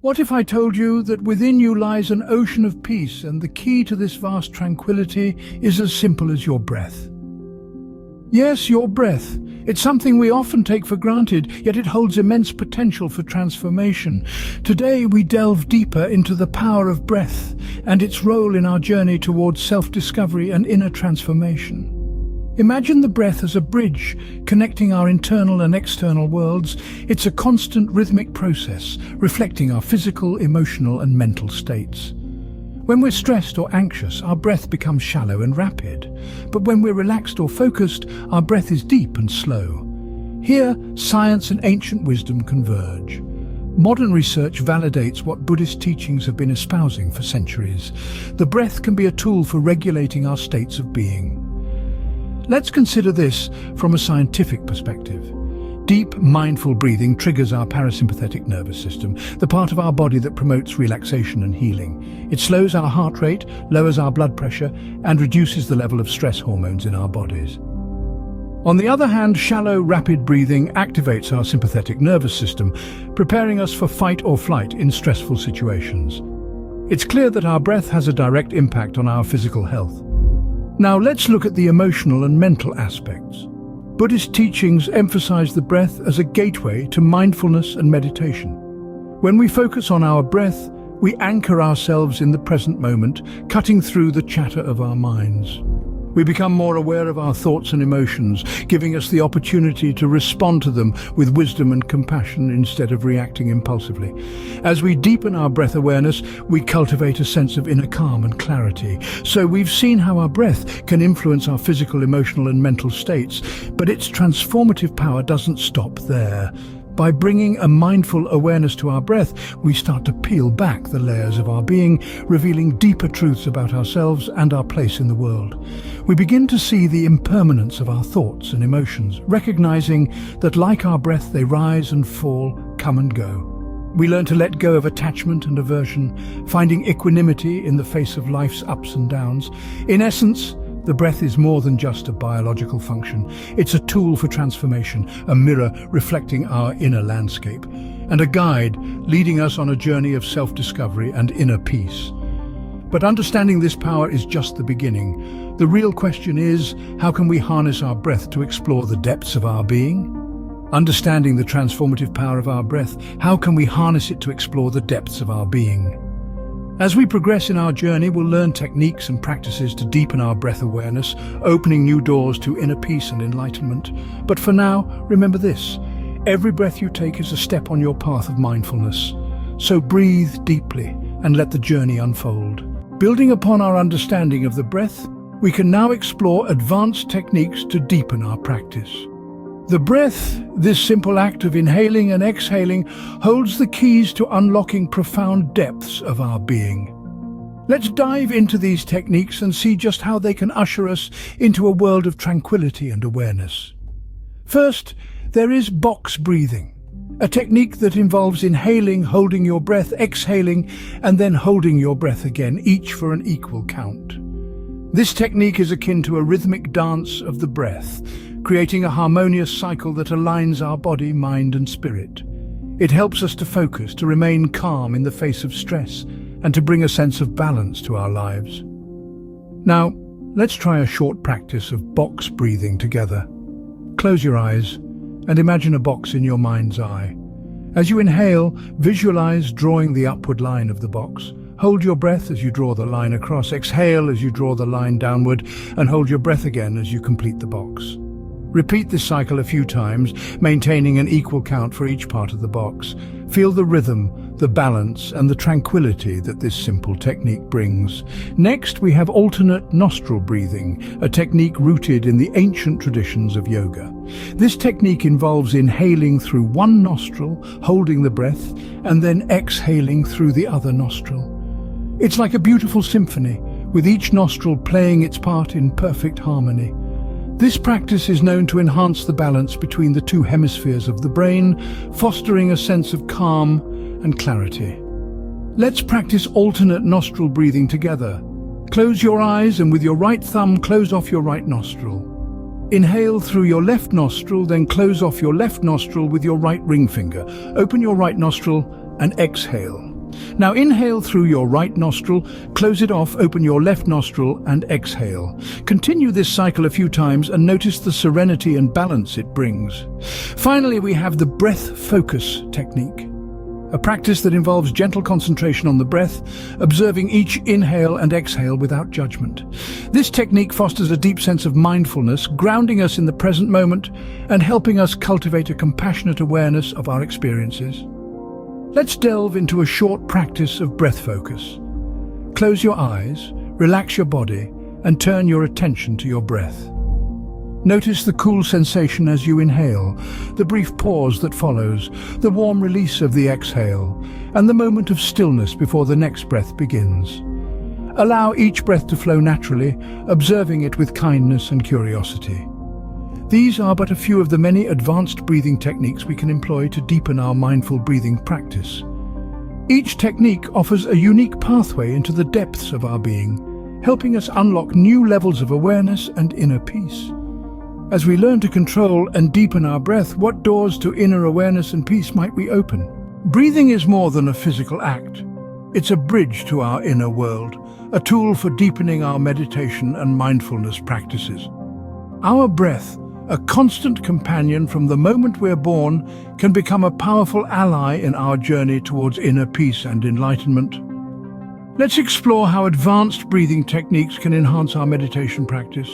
What if I told you that within you lies an ocean of peace, and the key to this vast tranquility is as simple as your breath? Yes, your breath. It's something we often take for granted, yet it holds immense potential for transformation. Today we delve deeper into the power of breath and its role in our journey towards self-discovery and inner transformation. Imagine the breath as a bridge connecting our internal and external worlds. It's a constant rhythmic process, reflecting our physical, emotional and mental states. When we're stressed or anxious, our breath becomes shallow and rapid. But when we're relaxed or focused, our breath is deep and slow. Here, science and ancient wisdom converge. Modern research validates what Buddhist teachings have been espousing for centuries. The breath can be a tool for regulating our states of being. Let's consider this from a scientific perspective. Deep, mindful breathing triggers our parasympathetic nervous system, the part of our body that promotes relaxation and healing. It slows our heart rate, lowers our blood pressure, and reduces the level of stress hormones in our bodies. On the other hand, shallow, rapid breathing activates our sympathetic nervous system, preparing us for fight or flight in stressful situations. It's clear that our breath has a direct impact on our physical health. Now let's look at the emotional and mental aspects. Buddhist teachings emphasize the breath as a gateway to mindfulness and meditation. When we focus on our breath, we anchor ourselves in the present moment, cutting through the chatter of our minds. We become more aware of our thoughts and emotions, giving us the opportunity to respond to them with wisdom and compassion instead of reacting impulsively. As we deepen our breath awareness, we cultivate a sense of inner calm and clarity. So we've seen how our breath can influence our physical, emotional and mental states, but its transformative power doesn't stop there. By bringing a mindful awareness to our breath, we start to peel back the layers of our being, revealing deeper truths about ourselves and our place in the world. We begin to see the impermanence of our thoughts and emotions, recognizing that like our breath, they rise and fall, come and go. We learn to let go of attachment and aversion, finding equanimity in the face of life's ups and downs. In essence, the breath is more than just a biological function. It's a tool for transformation, a mirror reflecting our inner landscape, and a guide leading us on a journey of self-discovery and inner peace. But understanding this power is just the beginning. The real question is, how can we harness our breath to explore the depths of our being? Understanding the transformative power of our breath, how can we harness it to explore the depths of our being? As we progress in our journey, we'll learn techniques and practices to deepen our breath awareness, opening new doors to inner peace and enlightenment. But for now, remember this: every breath you take is a step on your path of mindfulness. So breathe deeply and let the journey unfold. Building upon our understanding of the breath, we can now explore advanced techniques to deepen our practice. The breath, this simple act of inhaling and exhaling, holds the keys to unlocking profound depths of our being. Let's dive into these techniques and see just how they can usher us into a world of tranquility and awareness. First, there is box breathing, a technique that involves inhaling, holding your breath, exhaling, and then holding your breath again, each for an equal count. This technique is akin to a rhythmic dance of the breath, creating a harmonious cycle that aligns our body, mind and spirit. It helps us to focus, to remain calm in the face of stress, and to bring a sense of balance to our lives. Now, let's try a short practice of box breathing together. Close your eyes and imagine a box in your mind's eye. As you inhale, visualize drawing the upward line of the box. Hold your breath as you draw the line across, exhale as you draw the line downward, and hold your breath again as you complete the box. Repeat this cycle a few times, maintaining an equal count for each part of the box. Feel the rhythm, the balance, and the tranquility that this simple technique brings. Next, we have alternate nostril breathing, a technique rooted in the ancient traditions of yoga. This technique involves inhaling through one nostril, holding the breath, and then exhaling through the other nostril. It's like a beautiful symphony, with each nostril playing its part in perfect harmony. This practice is known to enhance the balance between the two hemispheres of the brain, fostering a sense of calm and clarity. Let's practice alternate nostril breathing together. Close your eyes and with your right thumb close off your right nostril. Inhale through your left nostril, then close off your left nostril with your right ring finger. Open your right nostril and exhale. Now inhale through your right nostril, close it off, open your left nostril and exhale. Continue this cycle a few times and notice the serenity and balance it brings. Finally, we have the breath focus technique, a practice that involves gentle concentration on the breath, observing each inhale and exhale without judgment. This technique fosters a deep sense of mindfulness, grounding us in the present moment and helping us cultivate a compassionate awareness of our experiences. Let's delve into a short practice of breath focus. Close your eyes, relax your body, and turn your attention to your breath. Notice the cool sensation as you inhale, the brief pause that follows, the warm release of the exhale, and the moment of stillness before the next breath begins. Allow each breath to flow naturally, observing it with kindness and curiosity. These are but a few of the many advanced breathing techniques we can employ to deepen our mindful breathing practice. Each technique offers a unique pathway into the depths of our being, helping us unlock new levels of awareness and inner peace. As we learn to control and deepen our breath, what doors to inner awareness and peace might we open? Breathing is more than a physical act. It's a bridge to our inner world, a tool for deepening our meditation and mindfulness practices. Our breath, a constant companion from the moment we're born, can become a powerful ally in our journey towards inner peace and enlightenment. Let's explore how advanced breathing techniques can enhance our meditation practice.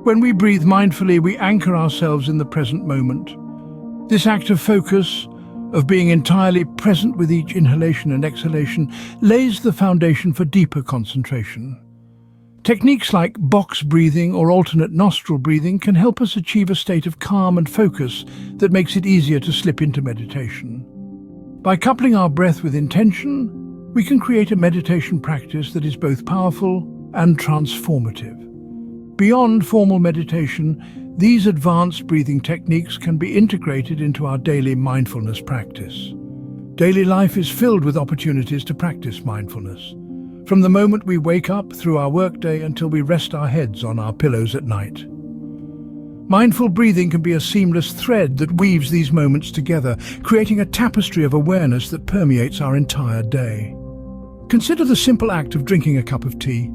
When we breathe mindfully, we anchor ourselves in the present moment. This act of focus, of being entirely present with each inhalation and exhalation, lays the foundation for deeper concentration. Techniques like box breathing or alternate nostril breathing can help us achieve a state of calm and focus that makes it easier to slip into meditation. By coupling our breath with intention, we can create a meditation practice that is both powerful and transformative. Beyond formal meditation, these advanced breathing techniques can be integrated into our daily mindfulness practice. Daily life is filled with opportunities to practice mindfulness. From the moment we wake up through our workday until we rest our heads on our pillows at night. Mindful breathing can be a seamless thread that weaves these moments together, creating a tapestry of awareness that permeates our entire day. Consider the simple act of drinking a cup of tea.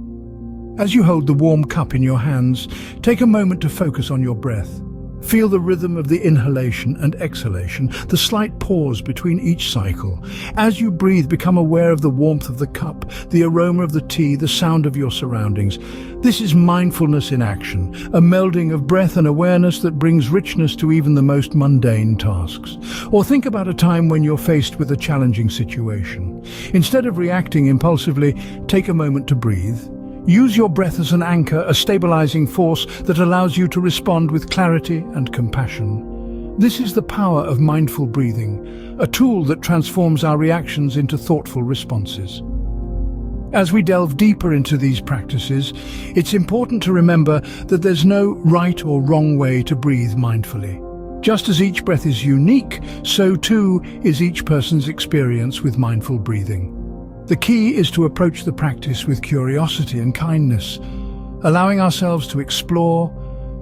As you hold the warm cup in your hands, take a moment to focus on your breath. Feel the rhythm of the inhalation and exhalation, the slight pause between each cycle. As you breathe, become aware of the warmth of the cup, the aroma of the tea, the sound of your surroundings. This is mindfulness in action, a melding of breath and awareness that brings richness to even the most mundane tasks. Or think about a time when you're faced with a challenging situation. Instead of reacting impulsively, take a moment to breathe. Use your breath as an anchor, a stabilizing force that allows you to respond with clarity and compassion. This is the power of mindful breathing, a tool that transforms our reactions into thoughtful responses. As we delve deeper into these practices, it's important to remember that there's no right or wrong way to breathe mindfully. Just as each breath is unique, so too is each person's experience with mindful breathing. The key is to approach the practice with curiosity and kindness, allowing ourselves to explore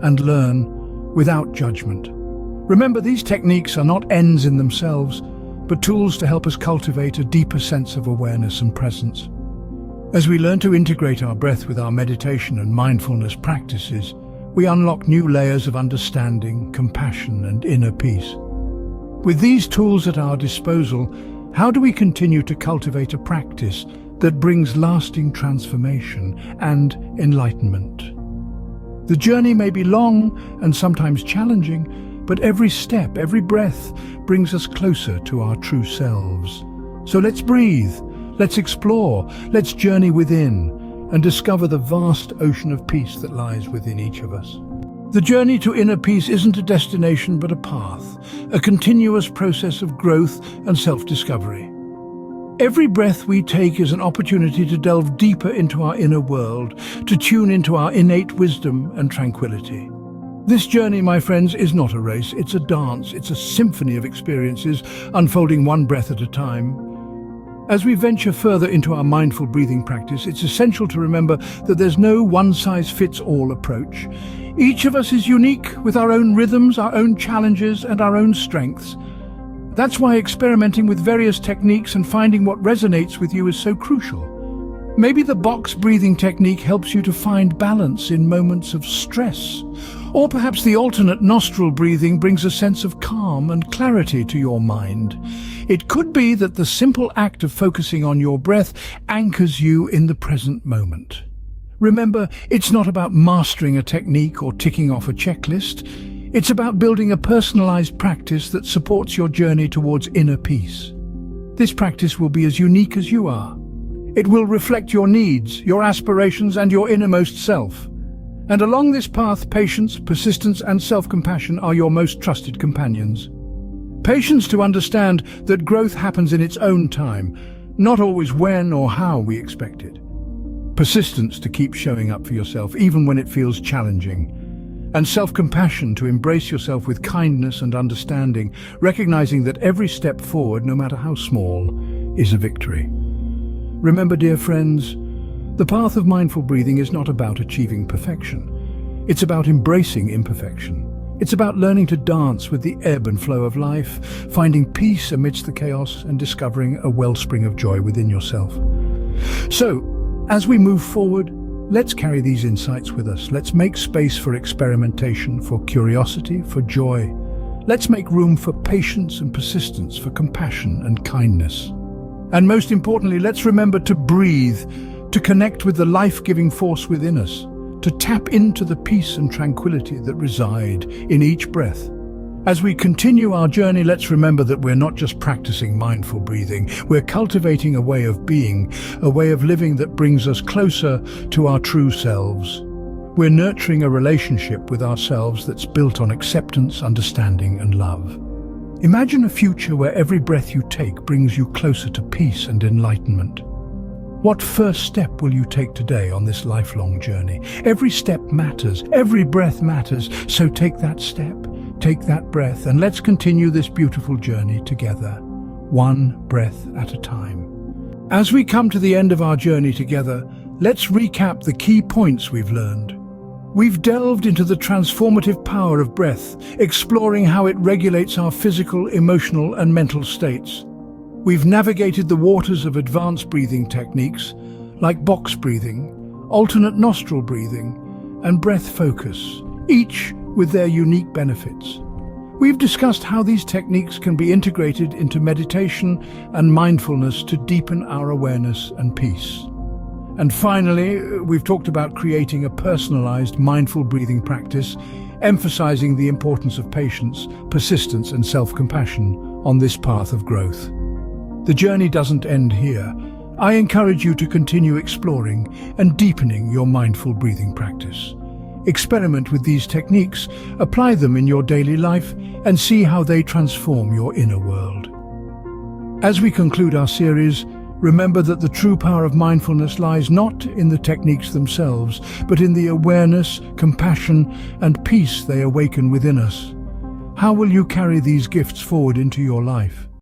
and learn without judgment. Remember, these techniques are not ends in themselves, but tools to help us cultivate a deeper sense of awareness and presence. As we learn to integrate our breath with our meditation and mindfulness practices, we unlock new layers of understanding, compassion, and inner peace. With these tools at our disposal, how do we continue to cultivate a practice that brings lasting transformation and enlightenment? The journey may be long and sometimes challenging, but every step, every breath brings us closer to our true selves. So let's breathe, let's explore, let's journey within and discover the vast ocean of peace that lies within each of us. The journey to inner peace isn't a destination but a path, a continuous process of growth and self-discovery. Every breath we take is an opportunity to delve deeper into our inner world, to tune into our innate wisdom and tranquility. This journey, my friends, is not a race, it's a dance, it's a symphony of experiences unfolding one breath at a time. As we venture further into our mindful breathing practice, it's essential to remember that there's no one-size-fits-all approach. Each of us is unique with our own rhythms, our own challenges, and our own strengths. That's why experimenting with various techniques and finding what resonates with you is so crucial. Maybe the box breathing technique helps you to find balance in moments of stress. Or perhaps the alternate nostril breathing brings a sense of calm and clarity to your mind. It could be that the simple act of focusing on your breath anchors you in the present moment. Remember, it's not about mastering a technique or ticking off a checklist. It's about building a personalized practice that supports your journey towards inner peace. This practice will be as unique as you are. It will reflect your needs, your aspirations, and your innermost self. And along this path, patience, persistence, and self-compassion are your most trusted companions. Patience to understand that growth happens in its own time, not always when or how we expect it. Persistence to keep showing up for yourself, even when it feels challenging. And self-compassion to embrace yourself with kindness and understanding, recognizing that every step forward, no matter how small, is a victory. Remember, dear friends, the path of mindful breathing is not about achieving perfection. It's about embracing imperfection. It's about learning to dance with the ebb and flow of life, finding peace amidst the chaos and discovering a wellspring of joy within yourself. So, as we move forward, let's carry these insights with us. Let's make space for experimentation, for curiosity, for joy. Let's make room for patience and persistence, for compassion and kindness. And most importantly, let's remember to breathe, to connect with the life-giving force within us, to tap into the peace and tranquility that reside in each breath. As we continue our journey, let's remember that we're not just practicing mindful breathing, we're cultivating a way of being, a way of living that brings us closer to our true selves. We're nurturing a relationship with ourselves that's built on acceptance, understanding, and love. Imagine a future where every breath you take brings you closer to peace and enlightenment. What first step will you take today on this lifelong journey? Every step matters, every breath matters, so take that step, take that breath, and let's continue this beautiful journey together, one breath at a time. As we come to the end of our journey together, let's recap the key points we've learned. We've delved into the transformative power of breath, exploring how it regulates our physical, emotional, and mental states. We've navigated the waters of advanced breathing techniques, like box breathing, alternate nostril breathing, and breath focus, each with their unique benefits. We've discussed how these techniques can be integrated into meditation and mindfulness to deepen our awareness and peace. And finally, we've talked about creating a personalized mindful breathing practice, emphasizing the importance of patience, persistence, and self-compassion on this path of growth. The journey doesn't end here. I encourage you to continue exploring and deepening your mindful breathing practice. Experiment with these techniques, apply them in your daily life, and see how they transform your inner world. As we conclude our series, remember that the true power of mindfulness lies not in the techniques themselves, but in the awareness, compassion, and peace they awaken within us. How will you carry these gifts forward into your life?